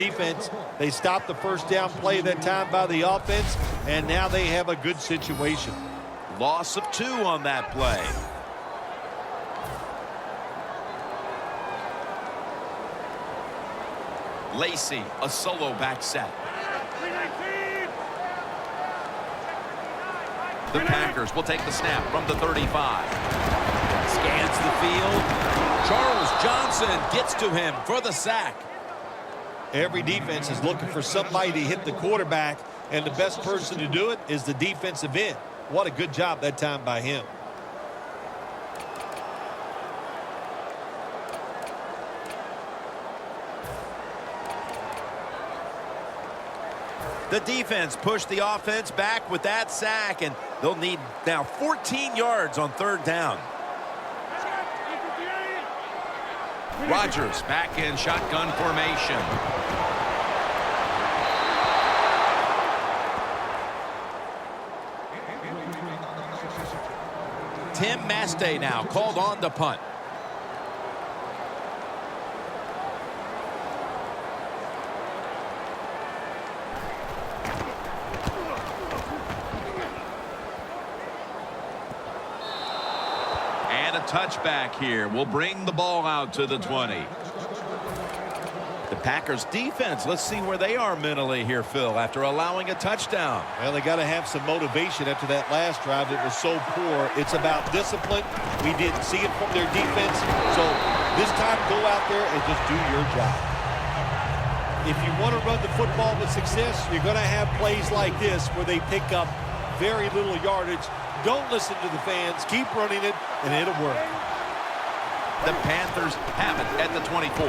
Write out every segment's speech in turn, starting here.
defense. They stopped the first down play that time by the offense, and now they have a good situation. Loss of 2 on that play. Lacey, a solo back set. The Packers will take the snap from the 35. Scans the field. Charles Johnson gets to him for the sack. Every defense is looking for somebody to hit the quarterback, and the best person to do it is the defensive end. What a good job that time by him. The defense pushed the offense back with that sack, and they'll need now 14 yards on 3rd down. Rodgers back in shotgun formation. Tim Mastay now called on to punt. And a touchback here will bring the ball out to the 20. The Packers defense, let's see where they are mentally here, Phil, after allowing a touchdown. Well, they got to have some motivation after that last drive that was so poor. It's about discipline. We didn't see it from their defense. So this time, go out there and just do your job. If you want to run the football with success, you're going to have plays like this where they pick up very little yardage. Don't listen to the fans. Keep running it, and it'll work. The Panthers have it at the 24.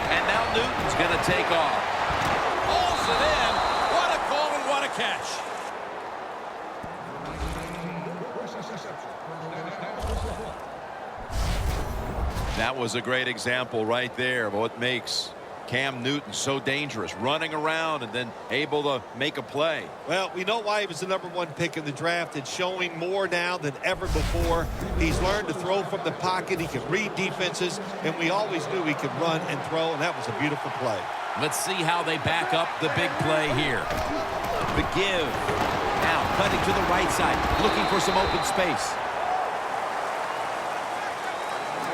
And now Newton's going to take off. Hauls it in. What a call and what a catch. That was a great example right there of what makes Cam Newton so dangerous, running around and then able to make a play. Well, we know why he was the #1 pick in the draft. It's showing more now than ever before. He's learned to throw from the pocket. He can read defenses, and we always knew he could run and throw, and that was a beautiful play. Let's see how they back up the big play here. The give. Now cutting to the right side, looking for some open space.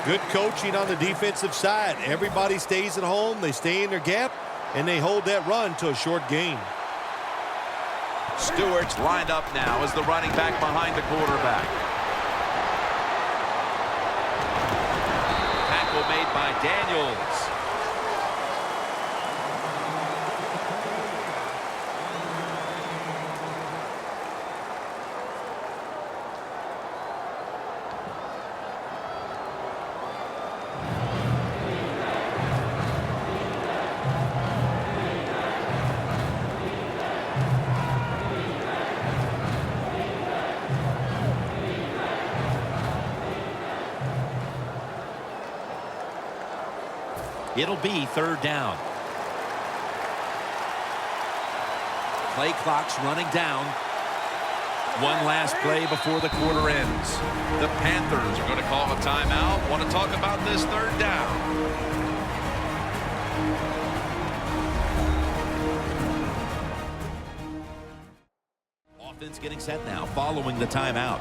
Good coaching on the defensive side. Everybody stays at home. They stay in their gap, and they hold that run to a short gain. Stewart's lined up now as the running back behind the quarterback. Tackle made by Daniels. It'll be 3rd down. Play clock's running down. One last play before the quarter ends. The Panthers are going to call a timeout. Want to talk about this 3rd down. Offense getting set now following the timeout.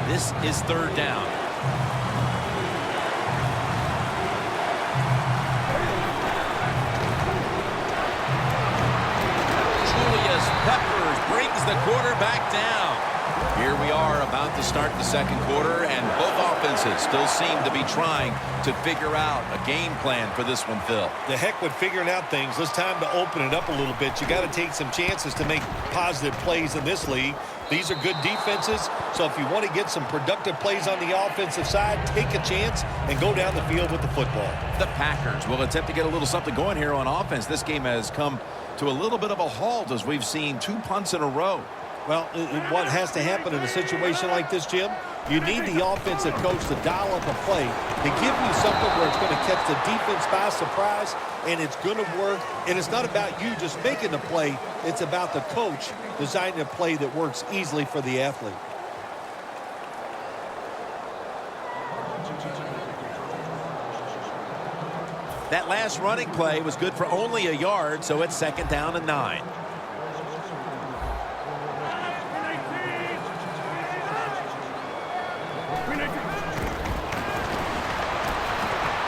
This is 3rd down. Peppers brings the quarterback down. Here we are about to start the 2nd quarter, and both offenses still seem to be trying to figure out a game plan for this one, Phil. The heck with figuring out things. It's time to open it up a little bit. You got to take some chances to make positive plays in this league. These are good defenses, so if you want to get some productive plays on the offensive side, take a chance and go down the field with the football. The Packers will attempt to get a little something going here on offense. This game has come to a little bit of a halt as we've seen 2 punts in a row. Well, what has to happen in a situation like this, Jim? You need the offensive coach to dial up a play, to give you something where it's going to catch the defense by surprise, and it's going to work. And it's not about you just making the play. It's about the coach designing a play that works easily for the athlete. That last running play was good for only a yard, so it's 2nd down and 9.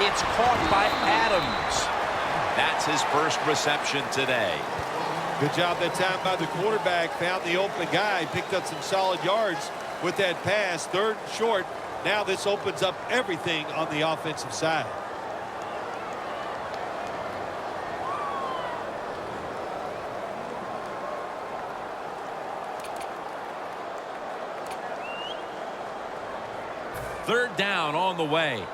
It's caught by Adams. That's his first reception today. Good job that time by the quarterback. Found the open guy. Picked up some solid yards with that pass. 3rd and short. Now this opens up everything on the offensive side. Third down on the way.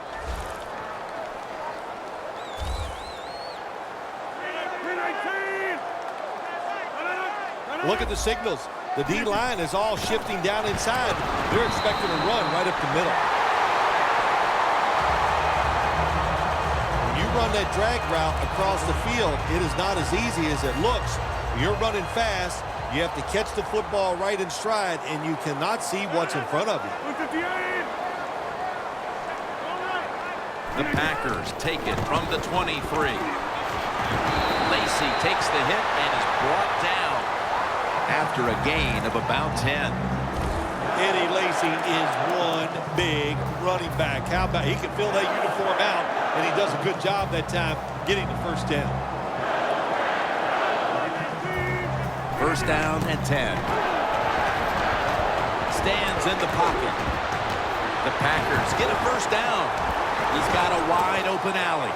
Look at the signals. The D-line is all shifting down inside. They're expecting a run right up the middle. When you run that drag route across the field, it is not as easy as it looks. When you're running fast, you have to catch the football right in stride, and you cannot see what's in front of you. The Packers take it from the 23. Lacy takes the hit and is brought down after a gain of about 10. Eddie Lacy is one big running back. How about he can fill that uniform out, and he does a good job that time getting the first down. 1st down and 10. Stands in the pocket. The Packers get a 1st down. He's got a wide open alley.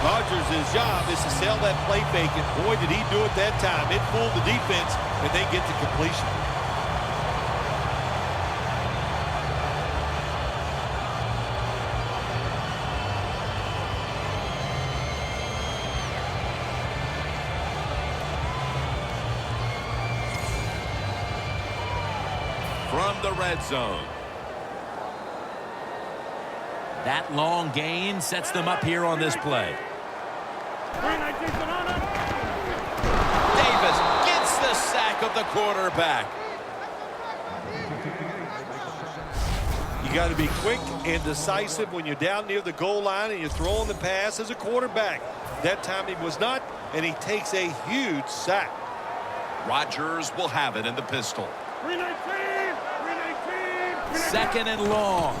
Rodgers' job is to sell that play fake, and boy, did he do it that time. It fooled the defense, and they get the completion. From the red zone. That long gain sets them up here on this play. Davis gets the sack of the quarterback. You got to be quick and decisive when you're down near the goal line and you're throwing the pass as a quarterback. That time he was not, and he takes a huge sack. Rodgers will have it in the pistol. 2nd and long.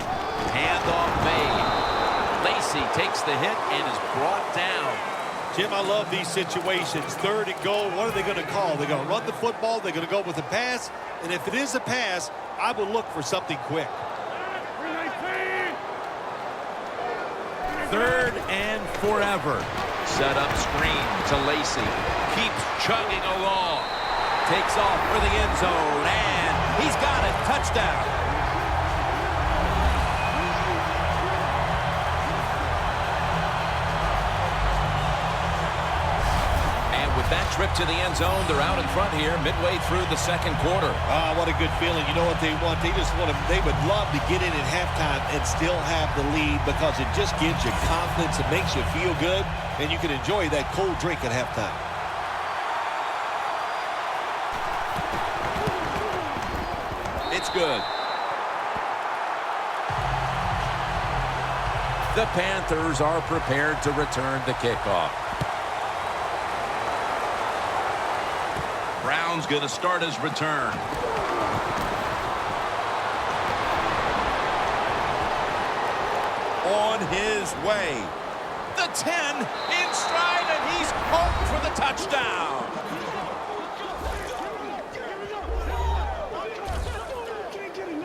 Handoff made. Lacy takes the hit and is brought down. Jim, I love these situations. 3rd and goal. What are they going to call? They're going to run the football. They're going to go with a pass. And if it is a pass, I would look for something quick. 3rd and forever. Set up screen to Lacy. Keeps chugging along. Takes off for the end zone. And he's got it. Touchdown. That trip to the end zone, they're out in front here midway through the 2nd quarter. Ah, what a good feeling. You know what they want? They just want to, they would love to get in at halftime and still have the lead because it just gives you confidence. It makes you feel good, and you can enjoy that cold drink at halftime. It's good. The Panthers are prepared to return the kickoff. Brown's going to start his return. On his way. The 10 in stride, and he's home for the touchdown.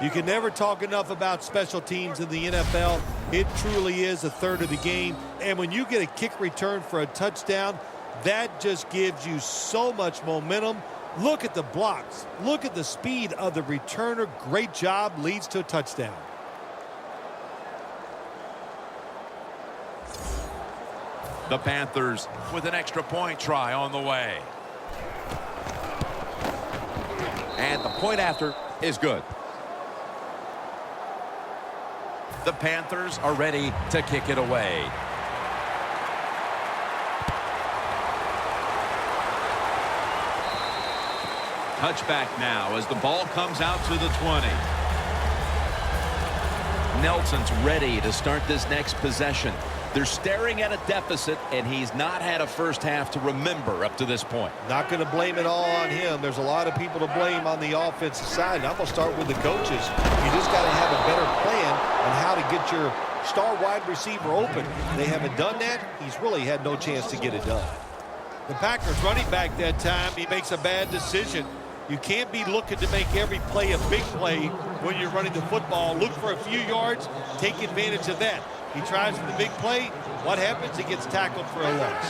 You can never talk enough about special teams in the NFL. It truly is a third of the game. And when you get a kick return for a touchdown, that just gives you so much momentum. Look at the blocks. Look at the speed of the returner. Great job. Leads to a touchdown. The Panthers with an extra point try on the way. And the point after is good. The Panthers are ready to kick it away. touchback now as the ball comes out to the 20. Nelson's ready to start this next possession. They're staring at a deficit, and he's not had a first half to remember up to this point. Not going to blame it all on him. There's a lot of people to blame on the offensive side. And I'm going to start with the coaches. You just got to have a better plan on how to get your star wide receiver open. They haven't done that. He's really had no chance to get it done. The Packers running back that time, he makes a bad decision. You can't be looking to make every play a big play when you're running the football. Look for a few yards, take advantage of that. He tries for the big play. What happens? He gets tackled for a loss.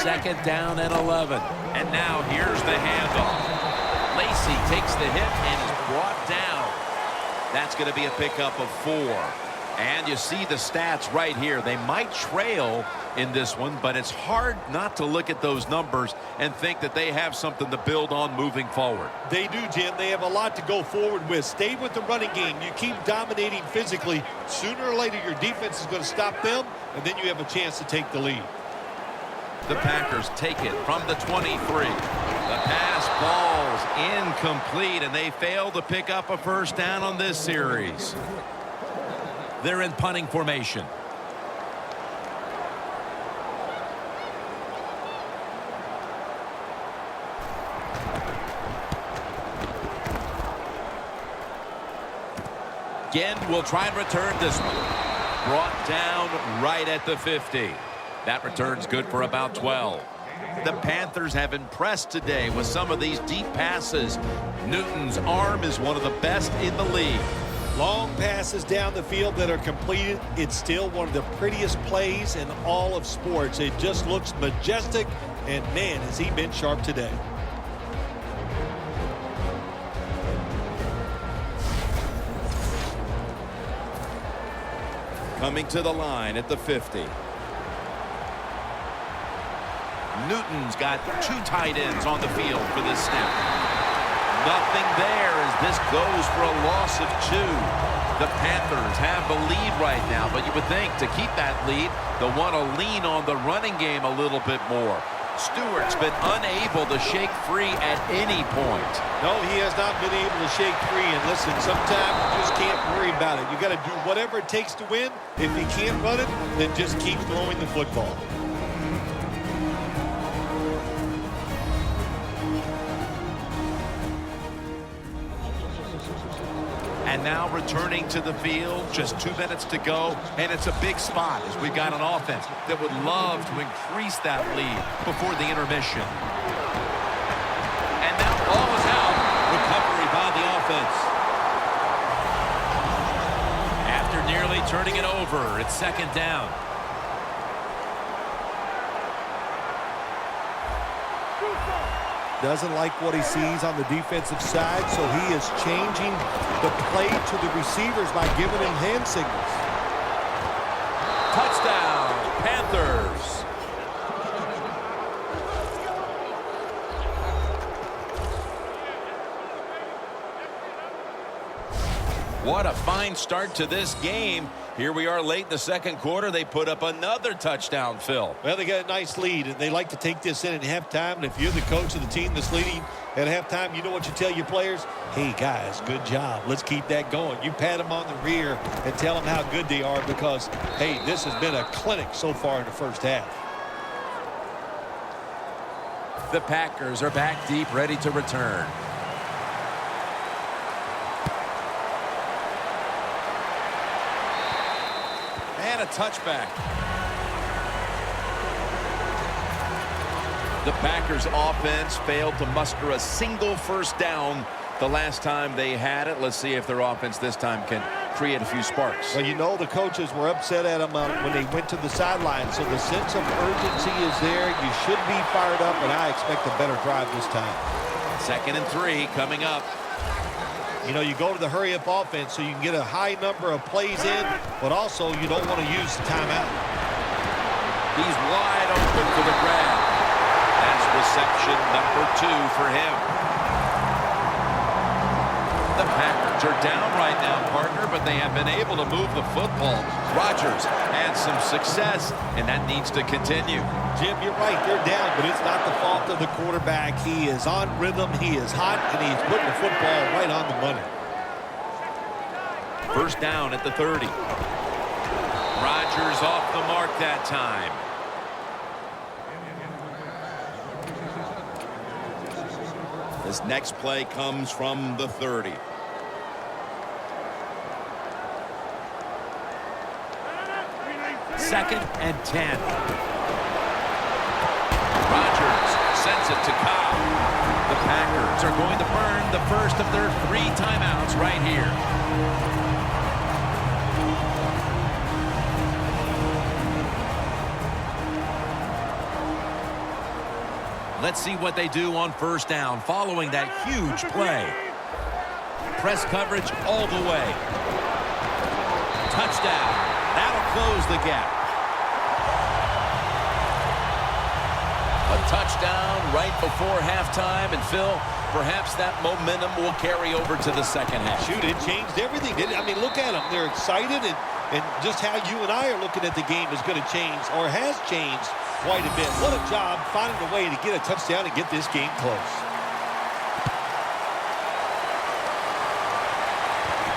Second down and 11. And now here's the handoff. Lacy takes the hit and is brought down. That's going to be a pickup of 4. And you see the stats right here. They might trail in this one, but it's hard not to look at those numbers and think that they have something to build on moving forward. They do, Jim. They have a lot to go forward with. Stay with the running game. You keep dominating physically. Sooner or later, your defense is going to stop them, and then you have a chance to take the lead. The Packers take it from the 23. The pass falls incomplete, and they fail to pick up a first down on this series. They're in punting formation. Gend will try and return this one. Brought down right at the 50. That return's good for about 12. The Panthers have impressed today with some of these deep passes. Newton's arm is one of the best in the league. Long passes down the field that are completed. It's still one of the prettiest plays in all of sports. It just looks majestic, and man, has he been sharp today. Coming to the line at the 50. Newton's got 2 tight ends on the field for this snap. Nothing there as this goes for a loss of 2. The Panthers have the lead right now, but you would think to keep that lead, they'll want to lean on the running game a little bit more. Stewart's been unable to shake free at any point. No, he has not been able to shake free. And listen, sometimes you just can't worry about it. You got to do whatever it takes to win. If he can't run it, then just keep throwing the football. And now returning to the field, just 2 minutes to go, and it's a big spot as we've got an offense that would love to increase that lead before the intermission. And now ball is out. Recovery by the offense. After nearly turning it over, it's second down. Doesn't like what he sees on the defensive side, so he is changing the play to the receivers by giving him hand signals. Touchdown, Panthers. What a fine start to this game. Here we are late in the second quarter. They put up another touchdown, Phil. Well, they got a nice lead, and they like to take this in at halftime. And if you're the coach of the team that's leading at halftime, you know what you tell your players? Hey, guys, good job. Let's keep that going. You pat them on the rear and tell them how good they are because, hey, this has been a clinic so far in the first half. The Packers are back deep, ready to return. And a touchback. The Packers offense failed to muster a single first down the last time they had it. Let's see if their offense this time can create a few sparks. Well, you know the coaches were upset at them when they went to the sideline, so the sense of urgency is there. You should be fired up, and I expect a better drive this time. 2nd and 3 coming up. You know, you go to the hurry-up offense so you can get a high number of plays in, but also you don't want to use the timeout. He's wide open for the grab. That's reception number 2 for him. The Packers Patriots are down right now, partner, but they have been able to move the football. Rodgers had some success, and that needs to continue. Jim, you're right. They're down, but it's not the fault of the quarterback. He is on rhythm, he is hot, and he's putting the football right on the money. First down at the 30. Rodgers off the mark that time. This next play comes from the 30. Second and 10. Rodgers sends it to Cobb. The Packers are going to burn the first of their 3 timeouts right here. Let's see what they do on first down following that huge play. Press coverage all the way. Touchdown. That'll close the gap. A touchdown right before halftime. And Phil, perhaps that momentum will carry over to the second half. Shoot, it changed everything, didn't it? I mean, look at them. They're excited, and just how you and I are looking at the game is going to change, or has changed quite a bit. What a job finding a way to get a touchdown and get this game close.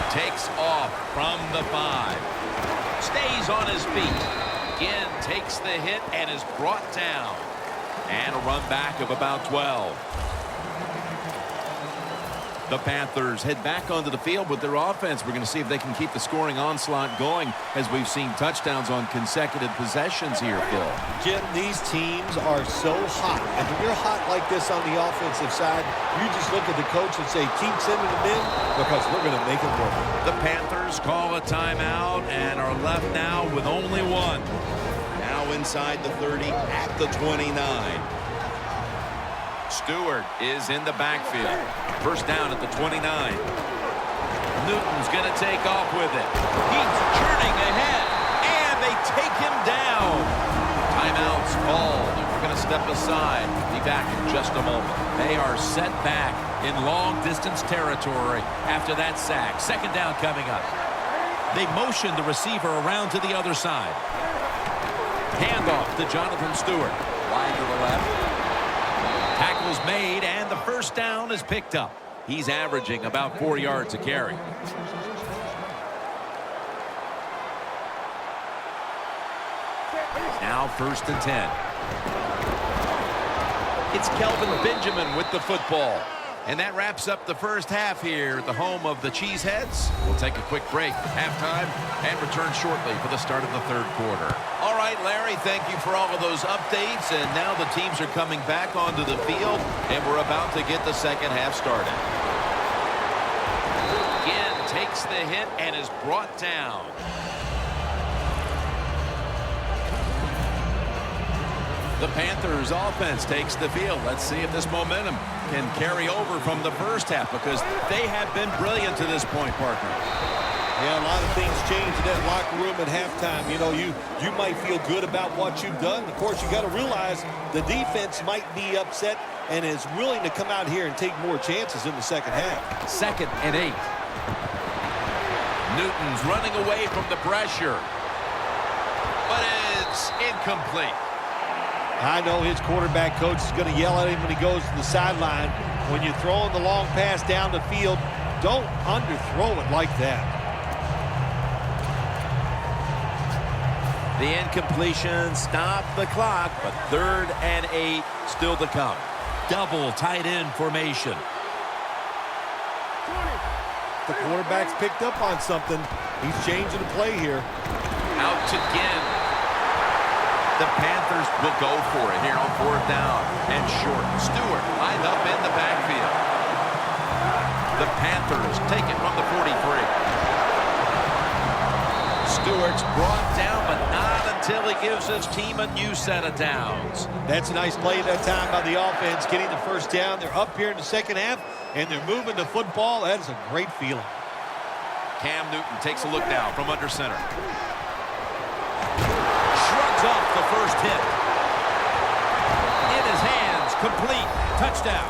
Takes off from the 5. Stays on his feet. Again, takes the hit and is brought down. And a run back of about 12. The Panthers head back onto the field with their offense. We're going to see if they can keep the scoring onslaught going as we've seen touchdowns on consecutive possessions here, Phil. Jim, these teams are so hot. And when you're hot like this on the offensive side, you just look at the coach and say, keep sending them in because we're going to make it work. The Panthers call a timeout and are left now with only one. Now inside the 30 at the 29. Stewart is in the backfield. First down at the 29. Newton's going to take off with it. He's churning ahead, and they take him down. Timeout's called. We're going to step aside. Be back in just a moment. They are set back in long-distance territory after that sack. Second down coming up. They motion the receiver around to the other side. Handoff to Jonathan Stewart. Wide to the left. Tackle's made, and the first down is picked up. He's averaging about 4 yards a carry. Now first and 10. It's Kelvin Benjamin with the football. And that wraps up the first half here at the home of the Cheeseheads. We'll take a quick break at halftime and return shortly for the start of the third quarter. All right, Larry, thank you for all of those updates. And now the teams are coming back onto the field, and we're about to get the second half started. Again, takes the hit and is brought down. The Panthers offense takes the field. Let's see if this momentum can carry over from the first half, because they have been brilliant to this point, partner. Yeah, a lot of things change in that locker room at halftime. You know, you might feel good about what you've done. Of course, you got to realize the defense might be upset and is willing to come out here and take more chances in the second half. Second and 8. Newton's running away from the pressure, but it's incomplete. I know his quarterback coach is going to yell at him when he goes to the sideline. When you're throwing the long pass down the field, don't underthrow it like that. The incompletion stopped the clock, but third and 8 still to come. Double tight end formation. The quarterback's picked up on something. He's changing the play here. Out again. The Panthers will go for it here on fourth down and short. Stewart lined up in the backfield. The Panthers take it from the 43. Stewart's brought down, but not until he gives his team a new set of downs. That's a nice play that time by the offense, getting the first down. They're up here in the second half, and they're moving the football. That is a great feeling. Cam Newton takes a look now from under center. Shrugs off the first hit. In his hands, complete, touchdown.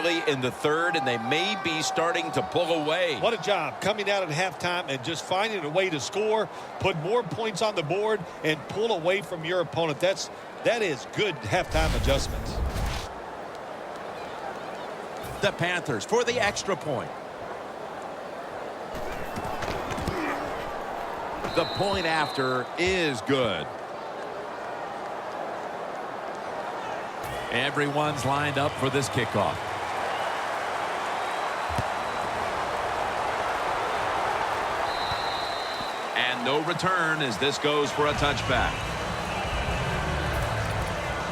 early in the third, and they may be starting to pull away. What a job coming out at halftime and just finding a way to score, put more points on the board, and pull away from your opponent. That is good halftime adjustments. The Panthers for the extra point. The point after is good. Everyone's lined up for this kickoff. And no return as this goes for a touchback.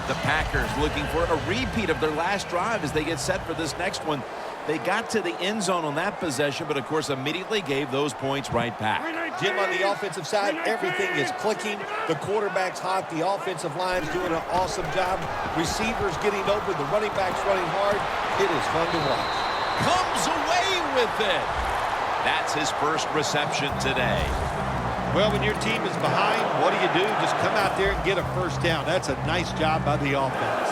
The Packers looking for a repeat of their last drive as they get set for this next one. They got to the end zone on that possession, but of course immediately gave those points right back. Jim, on the offensive side, everything is clicking. The quarterback's hot. The offensive line's doing an awesome job. Receivers getting open. The running back's running hard. It is fun to watch. Comes away with it. That's his first reception today. Well, when your team is behind, what do? Just come out there and get a first down. That's a nice job by the offense.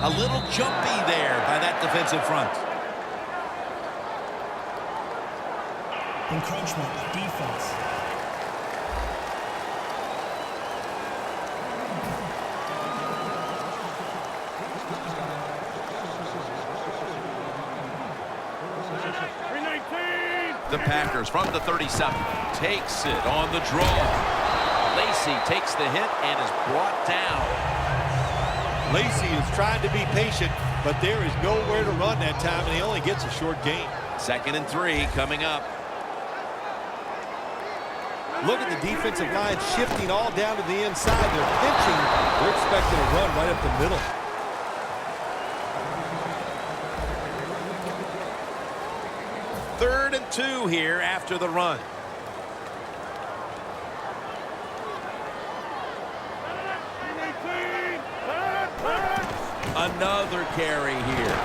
A little jumpy there by that defensive front. Encroachment, defense. The Packers from the 37 takes it on the draw. Lacey takes the hit and is brought down. Lacey is trying to be patient, but there is nowhere to run that time, and he only gets a short gain. 2nd and 3 coming up. Look at the defensive line shifting all down to the inside. They're pitching. They're expecting a run right up the middle. Third and 2 here after the run. Another carry here.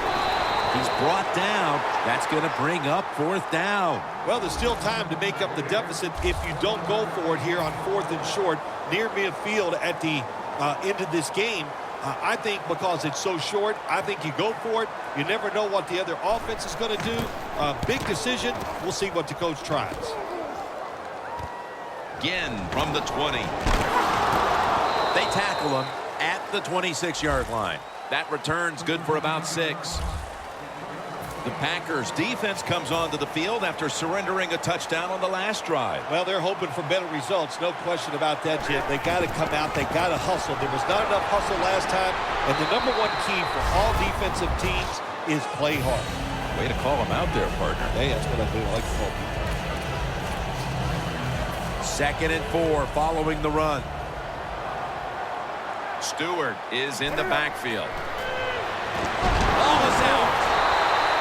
He's brought down. That's going to bring up 4th down. Well, there's still time to make up the deficit if you don't go for it here on 4th and short near midfield at the end of this game. I think because it's so short, I think you go for it. You never know what the other offense is going to do. Big decision. We'll see what the coach tries. Again from the 20. They tackle him at the 26-yard line. That return's good for about 6. The Packers defense comes onto the field after surrendering a touchdown on the last drive. Well, they're hoping for better results. No question about that, Jim. They got to come out. They got to hustle. There was not enough hustle last time. And the #1 key for all defensive teams is play hard. Way to call him out there, partner. Hey, that's what I do. I like to call people. 2nd and 4 following the run. Stewart is in the backfield. Ball is out.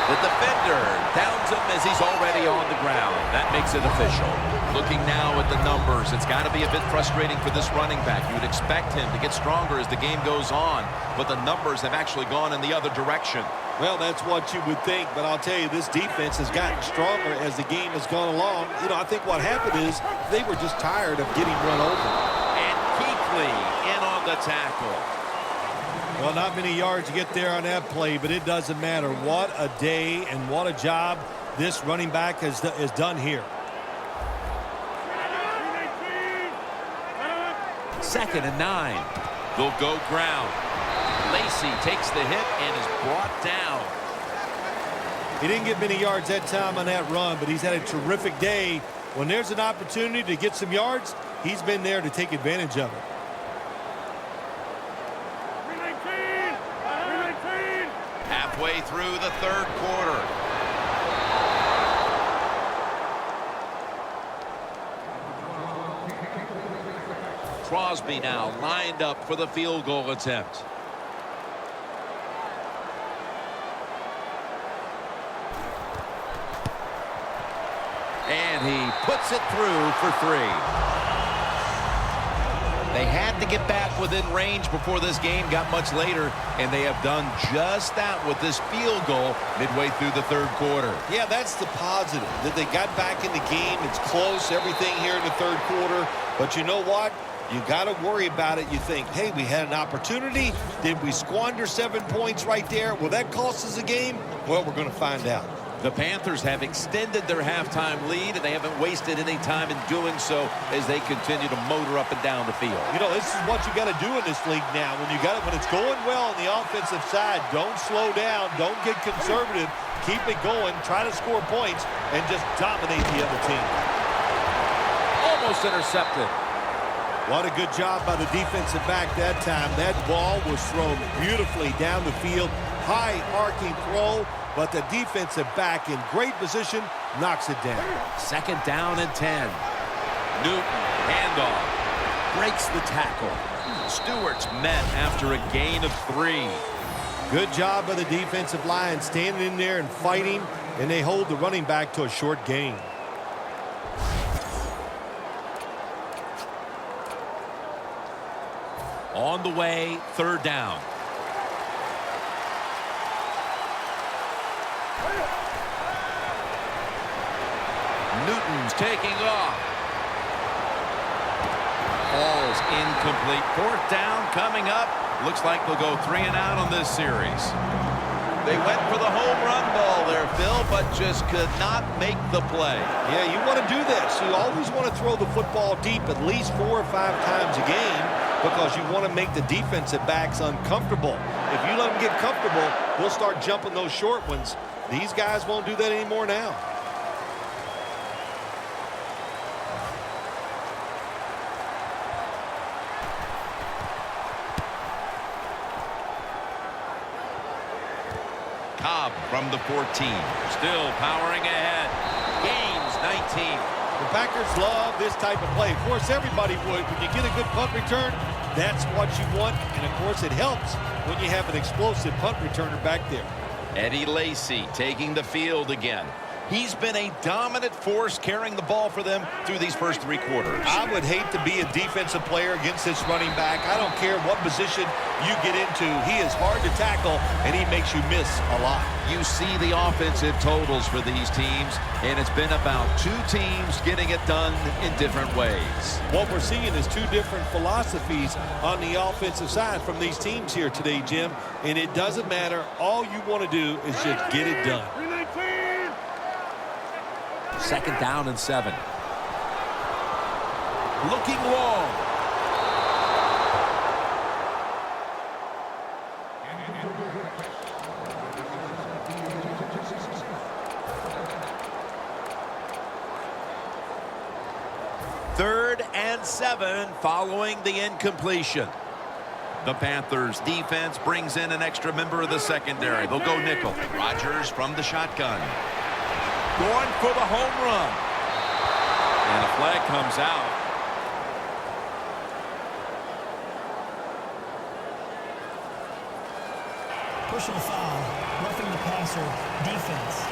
The defender downs him as he's already on the ground. That makes it official. Looking now at the numbers, it's got to be a bit frustrating for this running back. You would expect him to get stronger as the game goes on, but the numbers have actually gone in the other direction. Well, that's what you would think, but I'll tell you, this defense has gotten stronger as the game has gone along. You know, I think what happened is they were just tired of getting run over. And Kuechly in on the tackle. Well, not many yards to get there on that play, but it doesn't matter. What a day and what a job this running back has done here. 2nd and 9. They'll go ground. Lacey takes the hit and is brought down. He didn't get many yards that time on that run, but he's had a terrific day. When there's an opportunity to get some yards, he's been there to take advantage of it. Halfway through the 3rd quarter. Crosby now lined up for the field goal attempt. And he puts it through for 3. They had to get back within range before this game got much later, and they have done just that with this field goal midway through the 3rd quarter. Yeah, that's the positive, that they got back in the game. It's close, everything here in the 3rd quarter. But you know what? You got to worry about it. You think, hey, we had an opportunity. Did we squander 7 points right there? Will that cost us a game? Well, we're going to find out. The Panthers have extended their halftime lead, and they haven't wasted any time in doing so as they continue to motor up and down the field. You know, this is what you got to do in this league now. When it's going well on the offensive side, don't slow down. Don't get conservative. Keep it going. Try to score points and just dominate the other team. Almost intercepted. What a good job by the defensive back that time. That ball was thrown beautifully down the field. High arcing throw, but the defensive back in great position knocks it down. 2nd down and 10. Newton, handoff, breaks the tackle. Stewart's met after a gain of 3. Good job by the defensive line standing in there and fighting, and they hold the running back to a short gain. On the way, 3rd down. Newton's taking off. Falls incomplete. 4th down coming up. Looks like they'll go 3 and out on this series. They went for the home run ball there, Phil, but just could not make the play. Yeah, you want to do this. You always want to throw the football deep at least 4 or 5 times a game because you want to make the defensive backs uncomfortable. If you let them get comfortable, they'll start jumping those short ones. These guys won't do that anymore now. Cobb from the 14. Still powering ahead. Gains 19. The Packers love this type of play. Of course, everybody would. When you get a good punt return, that's what you want. And, of course, it helps when you have an explosive punt returner back there. Eddie Lacy taking the field again. He's been a dominant force carrying the ball for them through these first 3 quarters. I would hate to be a defensive player against this running back. I don't care what position you get into. He is hard to tackle, and he makes you miss a lot. You see the offensive totals for these teams, and it's been about 2 teams getting it done in different ways. What we're seeing is 2 different philosophies on the offensive side from these teams here today, Jim, and it doesn't matter. All you want to do is just get it done. 2nd down and 7. Looking long. Third and 7 following the incompletion. The Panthers defense brings in an extra member of the secondary. They'll go nickel. Rodgers from the shotgun. Going for the home run. And a flag comes out. Pushing a foul, roughing the passer, defense.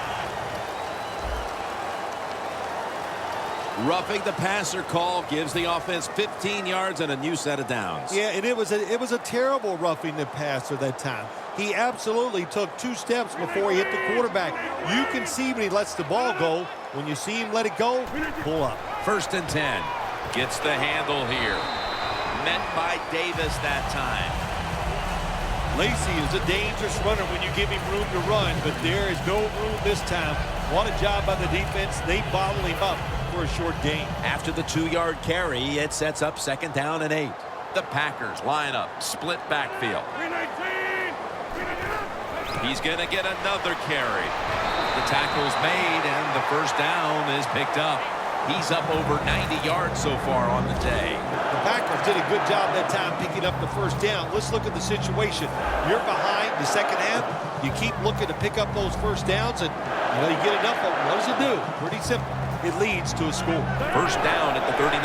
Roughing the passer call gives the offense 15 yards and a new set of downs. Yeah, and it was a terrible roughing the passer that time. He absolutely took 2 steps before he hit the quarterback. You can see when he lets the ball go. When you see him let it go, pull up. 1st and 10. Gets the handle here. Met by Davis that time. Lacy is a dangerous runner when you give him room to run, but there is no room this time. What a job by the defense. They bottle him up for a short gain. After the 2-yard carry, it sets up 2nd down and 8. The Packers line up, split backfield. He's going to get another carry. The tackle's made, and the 1st down is picked up. He's up over 90 yards so far on the day. The Packers did a good job that time picking up the 1st down. Let's look at the situation. You're behind the 2nd half. You keep looking to pick up those 1st downs, and you get enough of them. What does it do? Pretty simple. It leads to a score. 1st down at the 39.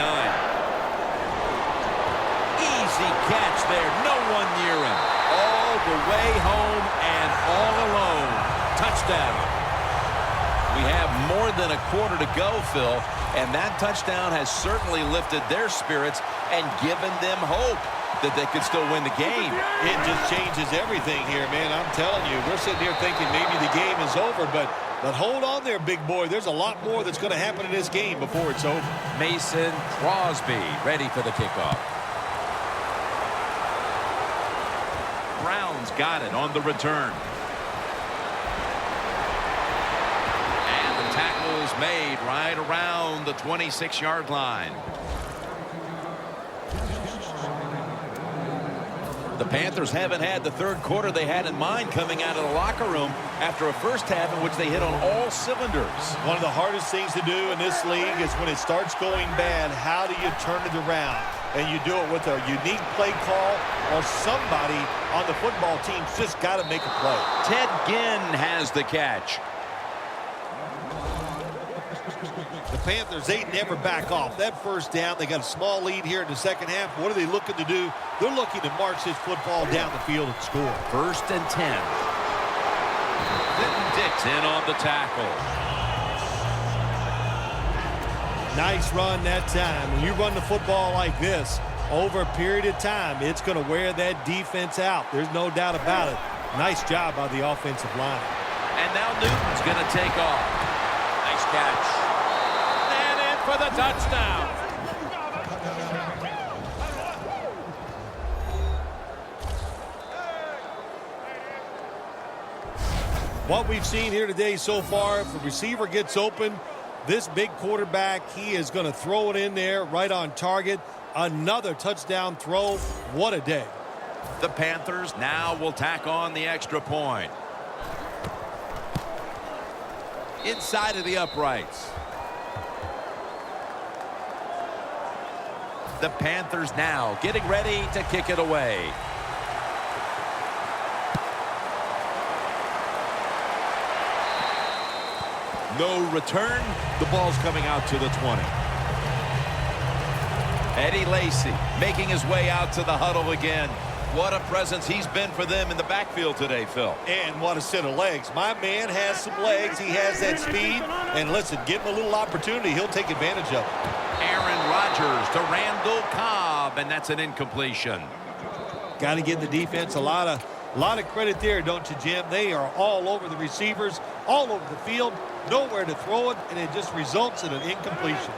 Easy catch there. No one near him. All the way home and all alone. Touchdown. We have more than a quarter to go, Phil, and that touchdown has certainly lifted their spirits and given them hope that they could still win the game. It just changes everything here, man. I'm telling you, we're sitting here thinking maybe the game is over, but hold on there, big boy. There's a lot more that's going to happen in this game before it's over. Mason Crosby ready for the kickoff. has got it on the return. And the tackle is made right around the 26-yard line. The Panthers haven't had the third quarter they had in mind coming out of the locker room after a first half in which they hit on all cylinders. One of the hardest things to do in this league is when it starts going bad, how do you turn it around? And you do it with a unique play call, or somebody on the football team's just got to make a play. Ted Ginn has the catch. The Panthers, they never back off. That first down, they got a small lead here in the second half. What are they looking to do? They're looking to march this football down the field and score. 1st and 10. Clinton Dix in on the tackle. Nice run that time. When you run the football like this over a period of time, it's going to wear that defense out. There's no doubt about it. Nice job by the offensive line. And now Newton's going to take off. Nice catch. And in for the touchdown. What we've seen here today so far, if the receiver gets open, this big quarterback, he is going to throw it in there right on target. Another touchdown throw. What a day. The Panthers now will tack on the extra point. Inside of the uprights. The Panthers now getting ready to kick it away. No return. The ball's coming out to the 20. Eddie Lacy making his way out to the huddle again. What a presence he's been for them in the backfield today, Phil. And what a set of legs. My man has some legs. He has that speed. And listen, give him a little opportunity. He'll take advantage of it. Aaron Rodgers to Randall Cobb, and that's an incompletion. Got to give the defense a lot of credit there, don't you, Jim? They are all over the receivers, all over the field, nowhere to throw it, and it just results in an incompletion.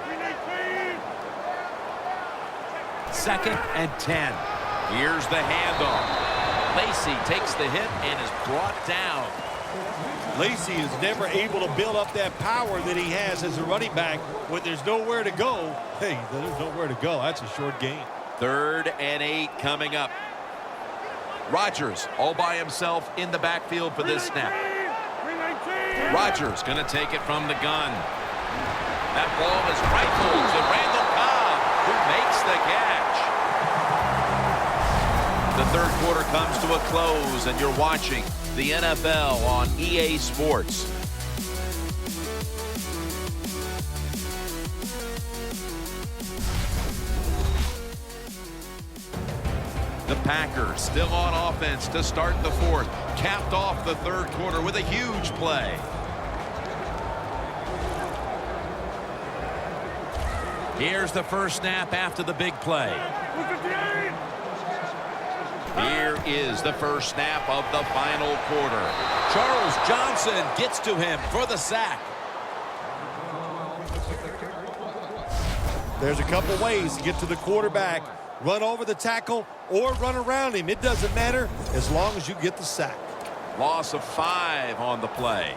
2nd and 10. Here's the handoff. Lacy takes the hit and is brought down. Lacy is never able to build up that power that he has as a running back. When there's nowhere to go, hey, there's nowhere to go. That's a short gain. 3rd and 8 coming up. Rodgers all by himself in the backfield for this snap. Rodgers going to take it from the gun. That ball is rifled to Randall Cobb, who makes the catch. The third quarter comes to a close, and you're watching the NFL on EA Sports. The Packers still on offense to start the fourth. Capped off the third quarter with a huge play. Here's the first snap after the big play. Here is the first snap of the final quarter. Charles Johnson gets to him for the sack. There's a couple ways to get to the quarterback. Run over the tackle or run around him. It doesn't matter as long as you get the sack. Loss of 5 on the play.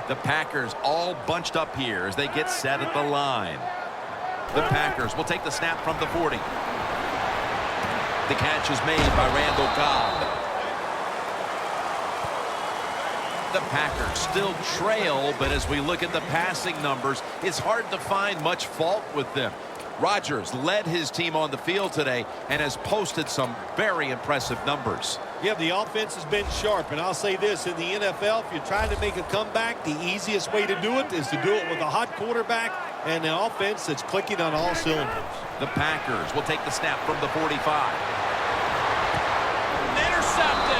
The Packers all bunched up here as they get set at the line. The Packers will take the snap from the 40. The catch is made by Randall Cobb. The Packers still trail, but as we look at the passing numbers, it's hard to find much fault with them. Rodgers led his team on the field today and has posted some very impressive numbers. Yeah, the offense has been sharp, and I'll say this, in the NFL, if you're trying to make a comeback, the easiest way to do it is to do it with a hot quarterback and an offense that's clicking on all cylinders. The Packers will take the snap from the 45. Intercepted!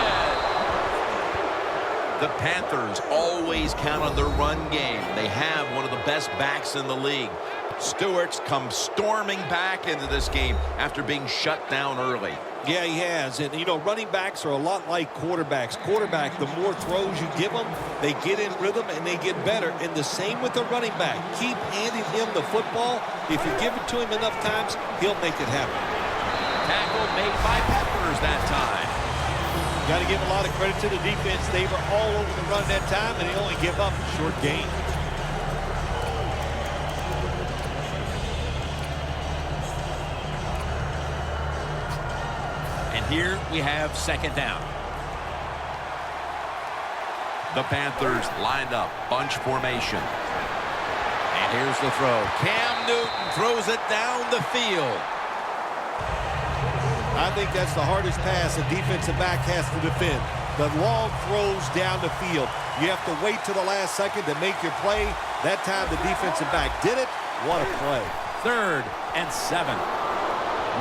The Panthers always count on their run game. They have one of the best backs in the league. Stewart's come storming back into this game after being shut down early. Yeah, he has. And, you know, running backs are a lot like quarterbacks. Quarterback, the more throws you give them, they get in rhythm and they get better. And the same with the running back. Keep handing him the football. If you give it to him enough times, he'll make it happen. tackle made by Peppers that time. Got to give a lot of credit to the defense. They were all over the run that time, and they only give up a short gain. And here we have second down. The Panthers lined up, bunch formation. And here's the throw. Cam Newton throws it down the field. I think that's the hardest pass a defensive back has to defend. The long throws down the field. You have to wait to the last second to make your play. That time the defensive back did it. What a play. 3rd and 7.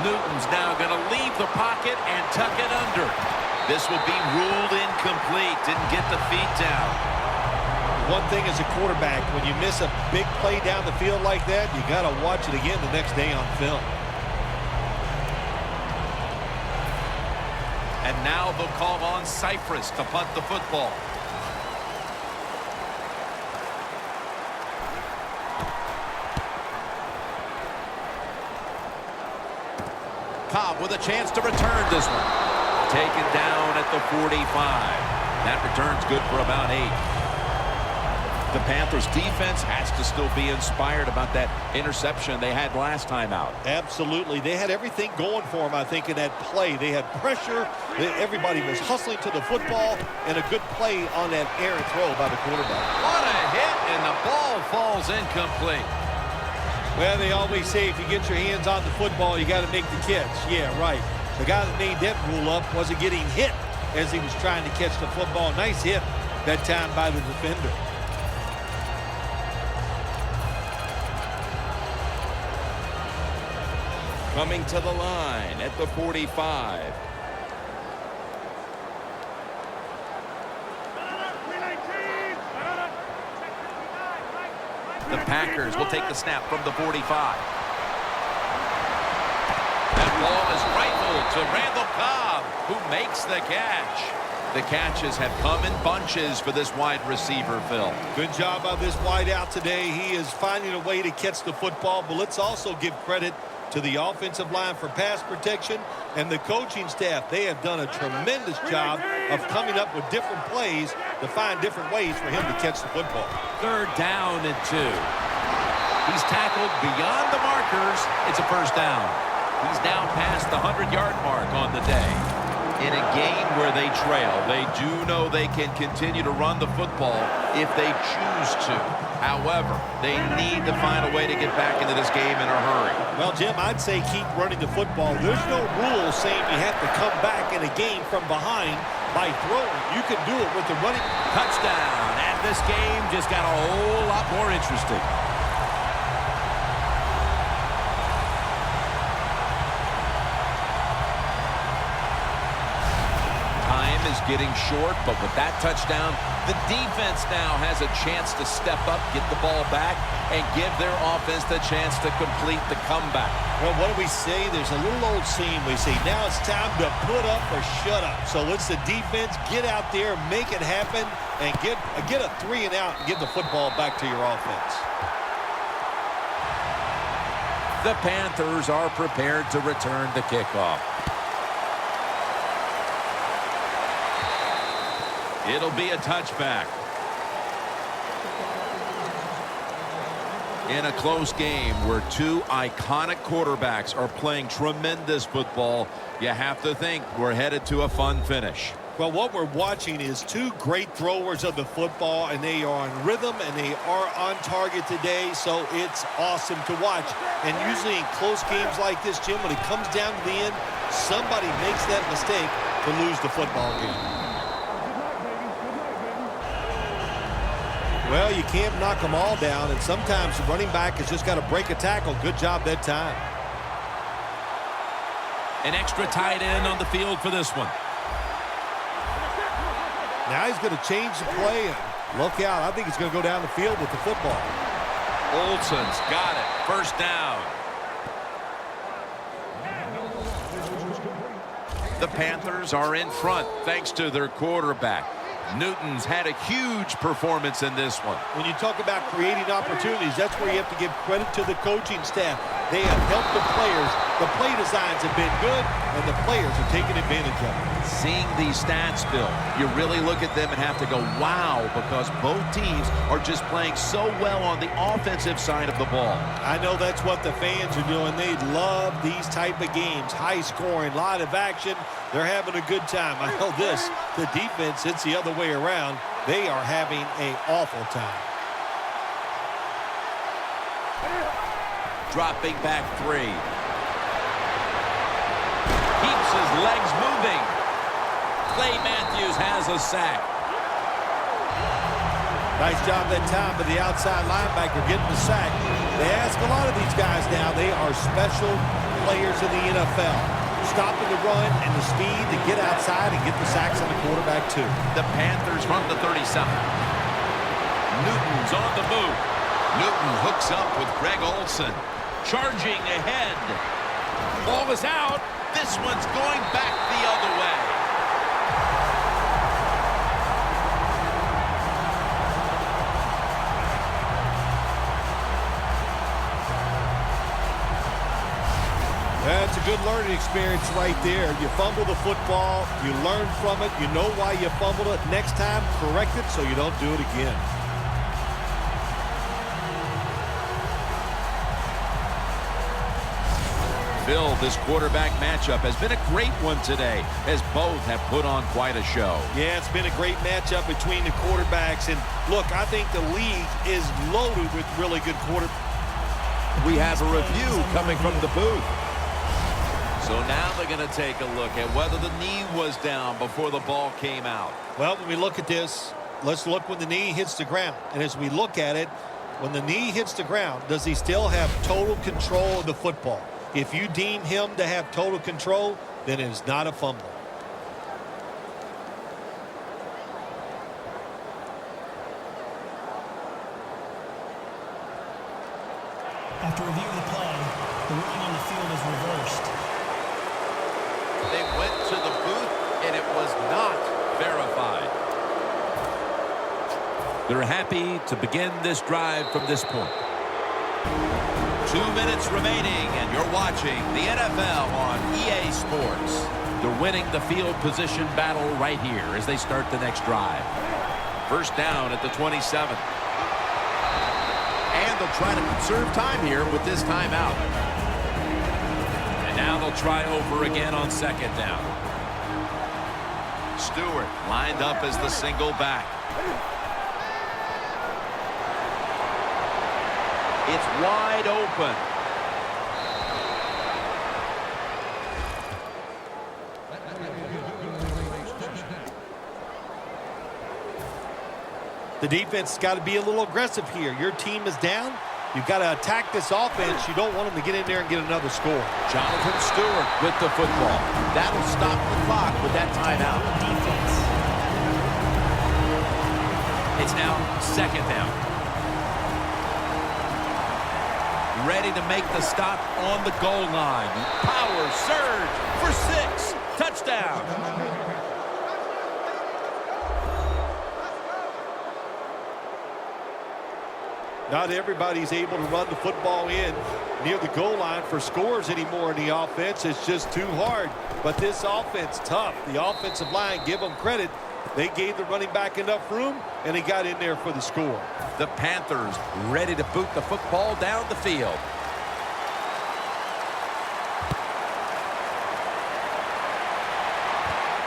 Newton's now going to leave the pocket and tuck it under. This will be ruled incomplete. Didn't get the feet down. One thing as a quarterback, when you miss a big play down the field like that, you got to watch it again the next day on film. And now they'll call on Cypress to punt the football. Cobb with a chance to return this one. Taken down at the 45. That return's good for about 8. The Panthers defense has to still be inspired about that interception they had last time out. Absolutely. They had everything going for them, I think, in that play. They had pressure. Everybody was hustling to the football, and a good play on that errant throw by the quarterback. What a hit, and the ball falls incomplete. Well, they always say if you get your hands on the football, you got to make the catch. Yeah, right. The guy that made that rule up wasn't getting hit as he was trying to catch the football. Nice hit that time by the defender. Coming to the line at the 45. The Packers will take the snap from the 45. That ball is rifled to Randall Cobb, who makes the catch. The catches have come in bunches for this wide receiver, Phil. Good job by this wide out today. He is finding a way to catch the football, but let's also give credit to the offensive line for pass protection and the coaching staff. They have done a tremendous job of coming up with different plays to find different ways for him to catch the football. 3rd down and 2. He's tackled beyond the markers. It's a first down. He's now past the 100-yard mark on the day. In a game where they trail, they do know they can continue to run the football if they choose to. However, they need to find a way to get back into this game in a hurry. Well, Jim, I'd say keep running the football. There's no rule saying you have to come back in a game from behind by throwing. You can do it with the running. Touchdown. And this game just got a whole lot more interesting. Is getting short, but with that touchdown, the defense now has a chance to step up, get the ball back, and give their offense the chance to complete the comeback. Well, what do we say? There's a little old saying we say, now it's time to put up or shut up. So let's the defense get out there, make it happen, and get a 3 and out and give the football back to your offense. The Panthers are prepared to return the kickoff. It'll be a touchback. In a close game where 2 iconic quarterbacks are playing tremendous football, you have to think we're headed to a fun finish. Well, what we're watching is 2 great throwers of the football, and they are in rhythm, and they are on target today, so it's awesome to watch. And usually in close games like this, Jim, when it comes down to the end, somebody makes that mistake to lose the football game. Well, you can't knock them all down, and sometimes the running back has just got to break a tackle. Good job that time. An extra tight end on the field for this one. Now he's going to change the play, and look out. I think he's going to go down the field with the football. Olsen's got it. First down. The Panthers are in front thanks to their quarterback. Newton's had a huge performance in this one. When you talk about creating opportunities, that's where you have to give credit to the coaching staff. They have helped the players. The play designs have been good, and the players are taking advantage of it. Seeing these stats, Bill, you really look at them and have to go, wow, because both teams are just playing so well on the offensive side of the ball. I know that's what the fans are doing. They love these type of games. High scoring, lot of action. They're having a good time. I know this, the defense, it's the other way around. They are having an awful time. Dropping back 3. Keeps his legs moving. Clay Matthews has a sack. Nice job that time by the outside linebacker getting the sack. They ask a lot of these guys now. They are special players in the NFL. Stopping the run and the speed to get outside and get the sacks on the quarterback too. The Panthers from the 37. Newton's on the move. Newton hooks up with Greg Olsen. Charging ahead. Ball is out. This one's going back the other way. That's a good learning experience right there. You fumble the football, you learn from it, you know why you fumbled it. Next time, correct it so you don't do it again. Bill, this quarterback matchup has been a great one today, as both have put on quite a show. Yeah, it's been a great matchup between the quarterbacks. And look, I think the league is loaded with really good quarterbacks. We have a review coming from the booth. So now they're going to take a look at whether the knee was down before the ball came out. Well, when we look at this, let's look when the knee hits the ground. And as we look at it, when the knee hits the ground, does he still have total control of the football? If you deem him to have total control, then it is not a fumble. After review of the play, the ruling on the field is reversed. They went to the booth, and it was not verified. They're happy to begin this drive from this point. 2 minutes remaining, and you're watching the NFL on EA Sports. They're winning the field position battle right here as they start the next drive. First down at the 27. And they'll try to conserve time here with this timeout. And now they'll try over again on second down. Stewart lined up as the single back. It's wide open. The defense has got to be a little aggressive here. Your team is down. You've got to attack this offense. You don't want them to get in there and get another score. Jonathan Stewart with the football. That'll stop the clock with that timeout. It's now second down. Ready to make the stop on the goal line. Power surge for 6. Touchdown. Not everybody's able to run the football in near the goal line for scores anymore in the offense. It's just too hard. But this offense, tough. The offensive line, give them credit. They gave the running back enough room, and he got in there for the score. The Panthers ready to boot the football down the field.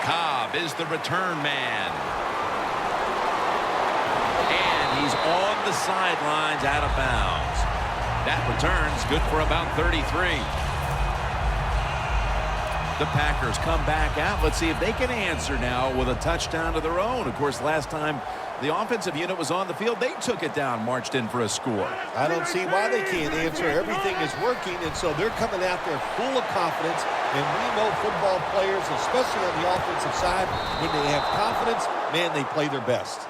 Cobb is the return man. And he's on the sidelines out of bounds. That return's good for about 33. The Packers come back out. Let's see if they can answer now with a touchdown of their own. Of course, last time the offensive unit was on the field, they took it down, marched in for a score. I don't see why they can't answer. Everything is working, and so they're coming out there full of confidence. And we know football players, especially on the offensive side, when they have confidence, man, they play their best.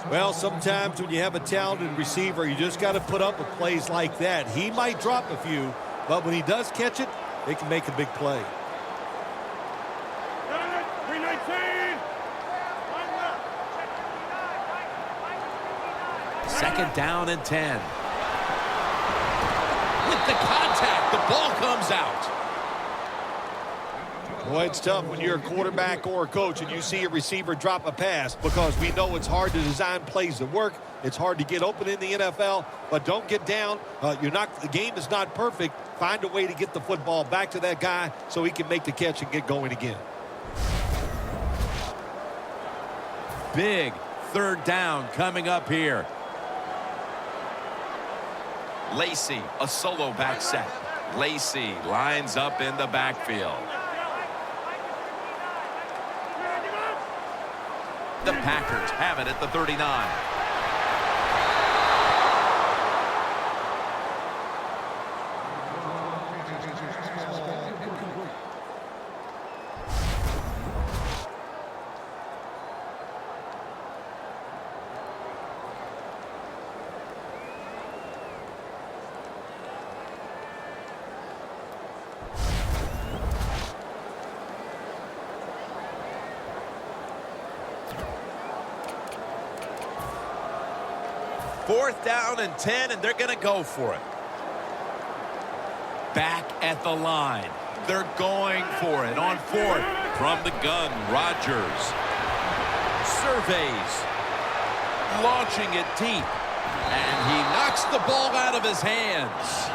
Well, sometimes when you have a talented receiver, you just got to put up with plays like that. He might drop a few, but when he does catch it, they can make a big play. Second down and 10. with the contact. The ball comes out. Boy, it's tough when you're a quarterback or a coach and you see a receiver drop a pass, because we know it's hard to design plays that work. It's hard to get open in the NFL, but don't get down. The game is not perfect. Find a way to get the football back to that guy so he can make the catch and get going again. Big third down coming up here. Lacy, a solo back set. Lacy lines up in the backfield. The Packers have it at the 39. Fourth down and 10, and they're going to go for it. Back at the line. They're going for it on fourth. From the gun, Rodgers. Surveys. Launching it deep. And he knocks the ball out of his hands.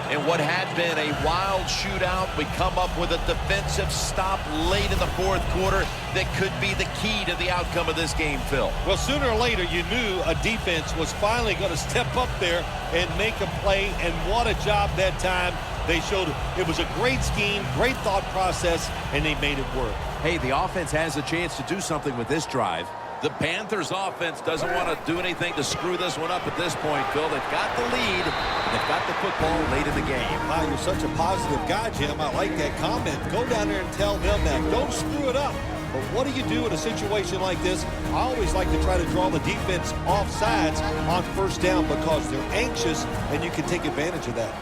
In what had been a wild shootout, we come up with a defensive stop late in the fourth quarter that could be the key to the outcome of this game, Phil. Well, sooner or later, you knew a defense was finally going to step up there and make a play, and what a job that time. They showed it was a great scheme, great thought process, and they made it work. Hey, the offense has a chance to do something with this drive. The Panthers offense doesn't want to do anything to screw this one up at this point, Phil. They've got the lead, and they've got the football late in the game. Wow, you're such a positive guy, Jim. I like that comment. Go down there and tell them that. Don't screw it up. But what do you do in a situation like this? I always like to try to draw the defense off sides on first down because they're anxious, and you can take advantage of that.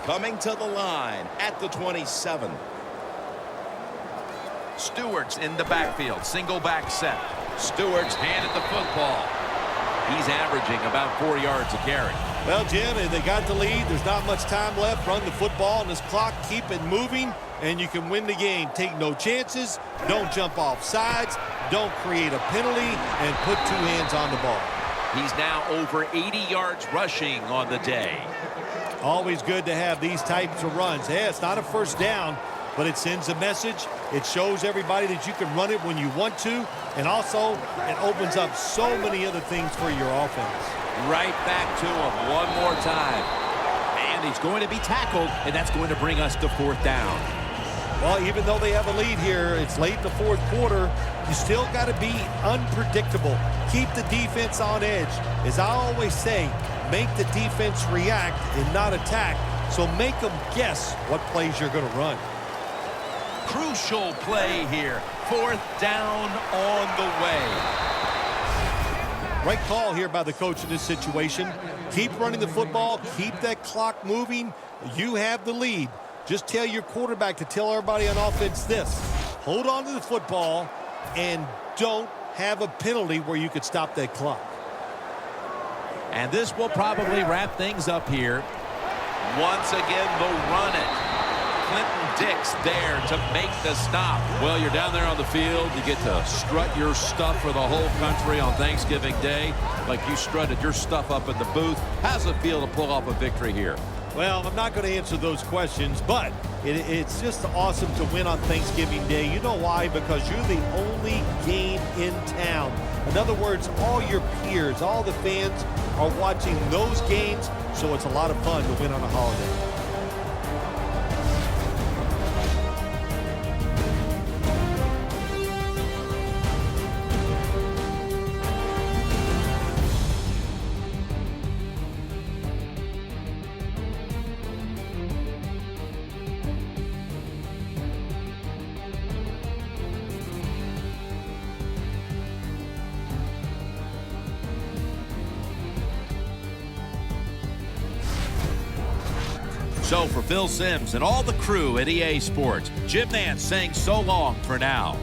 Coming to the line at the 27. Stewart's in the backfield. Single back set. Stewart's handed the football. He's averaging about 4 yards a carry. Well, Jim, they got the lead. There's not much time left. Run the football on this clock. Keep it moving, and you can win the game. Take no chances. Don't jump off sides. Don't create a penalty, and put two hands on the ball. He's now over 80 yards rushing on the day. Always good to have these types of runs. Yeah, it's not a first down, but it sends a message. It shows everybody that you can run it when you want to, and also it opens up so many other things for your offense. Right back to him one more time. And he's going to be tackled, and that's going to bring us to fourth down. Well, even though they have a lead here, it's late in the fourth quarter, you still got to be unpredictable. Keep the defense on edge. As I always say, make the defense react and not attack, so make them guess what plays you're going to run. Crucial play here. Fourth down on the way. Right call here by the coach in this situation. Keep running the football. Keep that clock moving. You have the lead. Just tell your quarterback to tell everybody on offense this. Hold on to the football and don't have a penalty where you could stop that clock. And this will probably wrap things up here. Once again, they'll run it. Clinton Dix there to make the stop. Well, you're down there on the field. You get to strut your stuff for the whole country on Thanksgiving Day, like you strutted your stuff up in the booth. How's it feel to pull off a victory here? Well, I'm not going to answer those questions, but it's just awesome to win on Thanksgiving Day. You know why? Because you're the only game in town. In other words, all your peers, all the fans are watching those games, so it's a lot of fun to win on a holiday. So for Phil Simms and all the crew at EA Sports, Jim Nance saying so long for now.